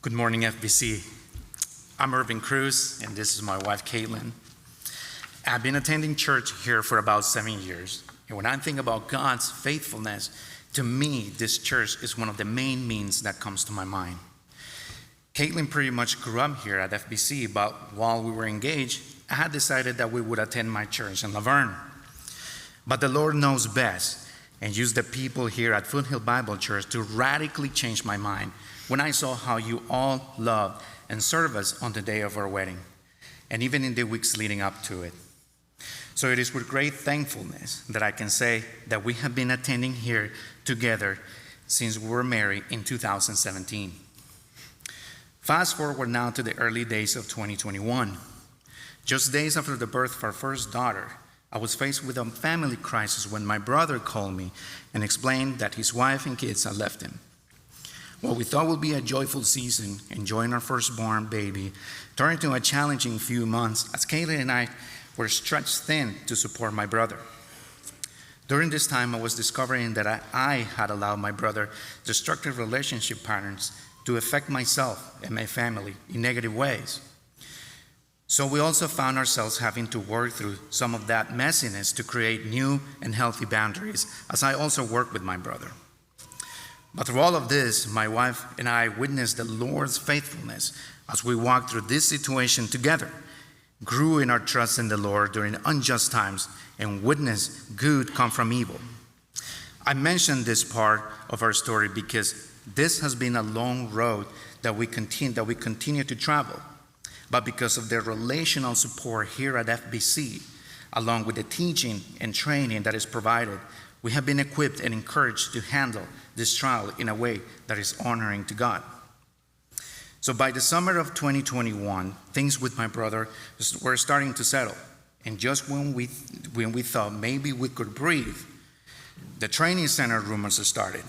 Good morning, FBC. I'm Irving, Cruz, and this is my wife, Katelyn. I've been attending church here for about 7 years, and when I think about God's faithfulness, to me, this church is one of the main means that comes to my mind. Katelyn pretty much grew up here at FBC, but while we were engaged, I had decided that we would attend my church in Laverne. But the Lord knows best, and used the people here at Foothill Bible Church to radically change my mind when I saw how you all loved and served us on the day of our wedding, and even in the weeks leading up to it. So it is with great thankfulness that I can say that we have been attending here together since we were married in 2017. Fast forward now to the early days of 2021. Just days after the birth of our first daughter, I was faced with a family crisis when my brother called me and explained that his wife and kids had left him. What we thought would be a joyful season, enjoying our firstborn baby, turned into a challenging few months as Katelyn and I were stretched thin to support my brother. During this time, I was discovering that I had allowed my brother's destructive relationship patterns to affect myself and my family in negative ways. So we also found ourselves having to work through some of that messiness to create new and healthy boundaries, as I also worked with my brother. But through all of this, my wife and I witnessed the Lord's faithfulness as we walked through this situation together, grew in our trust in the Lord during unjust times, and witnessed good come from evil. I mentioned this part of our story because this has been a long road that we continue to travel. But because of the relational support here at FBC, along with the teaching and training that is provided, we have been equipped and encouraged to handle this trial in a way that is honoring to God. So by the summer of 2021, things with my brother were starting to settle. And just when we thought maybe we could breathe, the training center rumors started.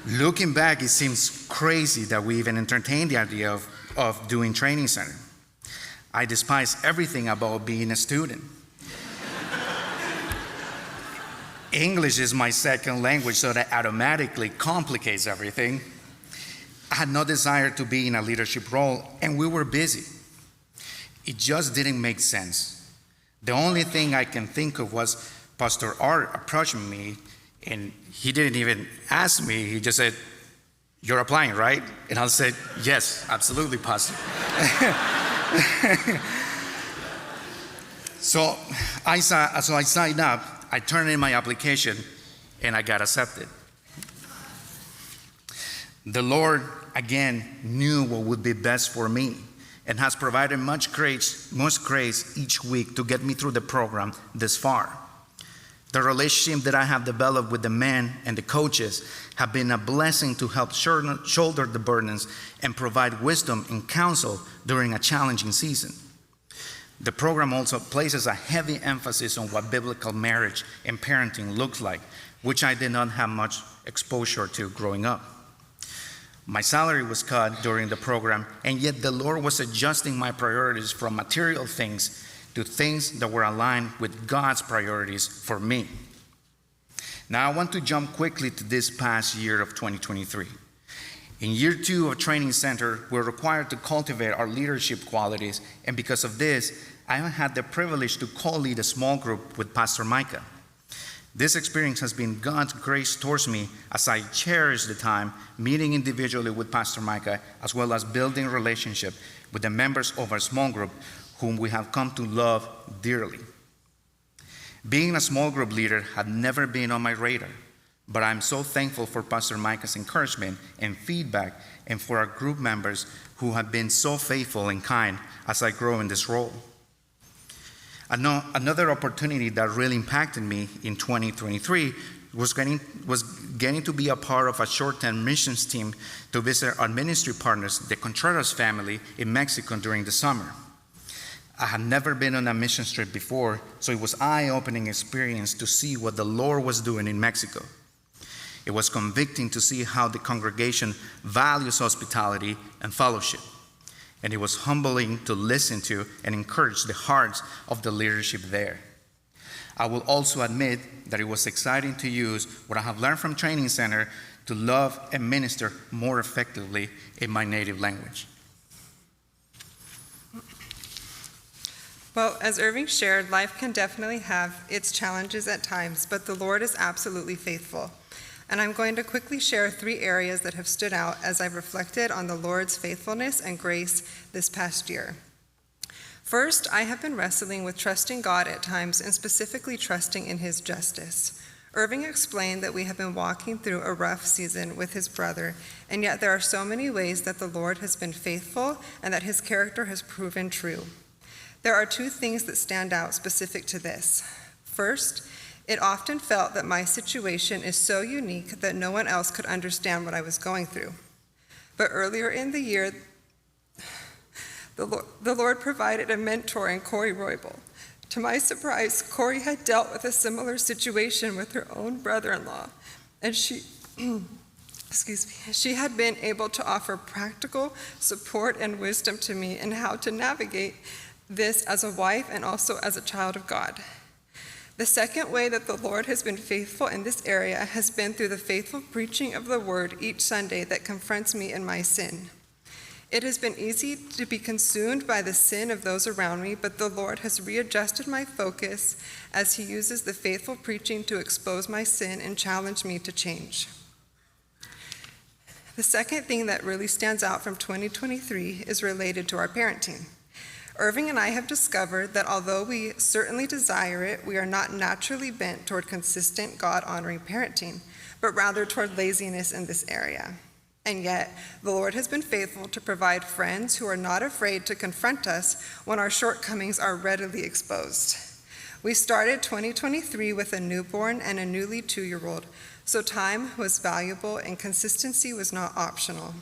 Looking back, it seems crazy that we even entertained the idea of doing training center. I despise everything about being a student. English is my second language, so that automatically complicates everything. I had no desire to be in a leadership role, and we were busy. It just didn't make sense. The only thing I can think of was Pastor Art approaching me, and he didn't even ask me. He just said, "You're applying, right?" And I said, "Yes, absolutely, Pastor." So I signed up. I turned in my application, and I got accepted. The Lord, again, knew what would be best for me and has provided much grace each week to get me through the program this far. The relationship that I have developed with the men and the coaches have been a blessing to help shoulder the burdens and provide wisdom and counsel during a challenging season. The program also places a heavy emphasis on what biblical marriage and parenting looks like, which I did not have much exposure to growing up. My salary was cut during the program, and yet the Lord was adjusting my priorities from material things to things that were aligned with God's priorities for me. Now I want to jump quickly to this past year of 2023. In year 2 of Training Center, we're required to cultivate our leadership qualities, and because of this, I had the privilege to co-lead a small group with Pastor Micah. This experience has been God's grace towards me as I cherish the time meeting individually with Pastor Micah, as well as building a relationship with the members of our small group, whom we have come to love dearly. Being a small group leader had never been on my radar, but I'm so thankful for Pastor Micah's encouragement and feedback, and for our group members who have been so faithful and kind as I grow in this role. Another opportunity that really impacted me in 2023 was getting to be a part of a short-term missions team to visit our ministry partners, the Contreras family, in Mexico during the summer. I had never been on a mission trip before, so it was an eye-opening experience to see what the Lord was doing in Mexico. It was convicting to see how the congregation values hospitality and fellowship. And it was humbling to listen to and encourage the hearts of the leadership there. I will also admit that it was exciting to use what I have learned from Training Center to love and minister more effectively in my native language. Well, as Irving shared, life can definitely have its challenges at times, but the Lord is absolutely faithful. And I'm going to quickly share 3 areas that have stood out as I've reflected on the Lord's faithfulness and grace this past year. First, I have been wrestling with trusting God at times and specifically trusting in his justice. Irving explained that we have been walking through a rough season with his brother, and yet there are so many ways that the Lord has been faithful and that his character has proven true. There are 2 things that stand out specific to this. First, it often felt that my situation is so unique that no one else could understand what I was going through. But earlier in the year, the Lord provided a mentor in Corey Roybal. To my surprise, Corey had dealt with a similar situation with her own brother-in-law, and she had been able to offer practical support and wisdom to me in how to navigate this as a wife and also as a child of God. The second way that the Lord has been faithful in this area has been through the faithful preaching of the word each Sunday that confronts me in my sin. It has been easy to be consumed by the sin of those around me, but the Lord has readjusted my focus as he uses the faithful preaching to expose my sin and challenge me to change. The second thing that really stands out from 2023 is related to our parenting. Irving and I have discovered that although we certainly desire it, we are not naturally bent toward consistent, God-honoring parenting, but rather toward laziness in this area. And yet, the Lord has been faithful to provide friends who are not afraid to confront us when our shortcomings are readily exposed. We started 2023 with a newborn and a newly 2-year-old, so time was valuable and consistency was not optional.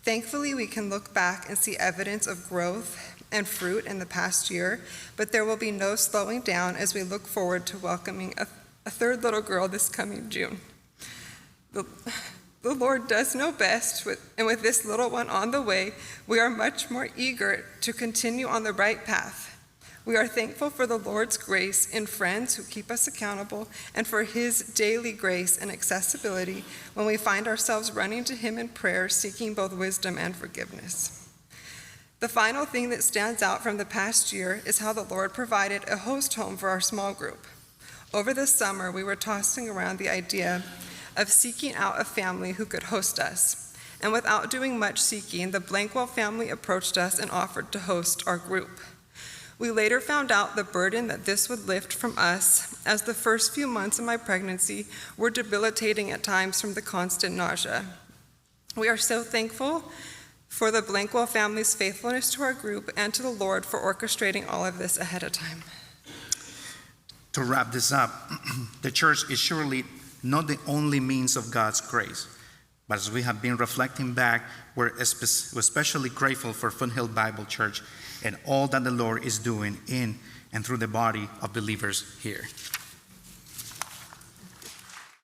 Thankfully, we can look back and see evidence of growth and fruit in the past year, but there will be no slowing down as we look forward to welcoming a 3rd little girl this coming June. The Lord does know best, and with this little one on the way, we are much more eager to continue on the right path. We are thankful for the Lord's grace in friends who keep us accountable and for his daily grace and accessibility when we find ourselves running to him in prayer, seeking both wisdom and forgiveness. The final thing that stands out from the past year is how the Lord provided a host home for our small group. Over the summer, we were tossing around the idea of seeking out a family who could host us. And without doing much seeking, the Blankwell family approached us and offered to host our group. We later found out the burden that this would lift from us, as the first few months of my pregnancy were debilitating at times from the constant nausea. We are so thankful for the Blankwell family's faithfulness to our group and to the Lord for orchestrating all of this ahead of time. To wrap this up, the church is surely not the only means of God's grace, but as we have been reflecting back, we're especially grateful for Foothill Bible Church and all that the Lord is doing in and through the body of believers here.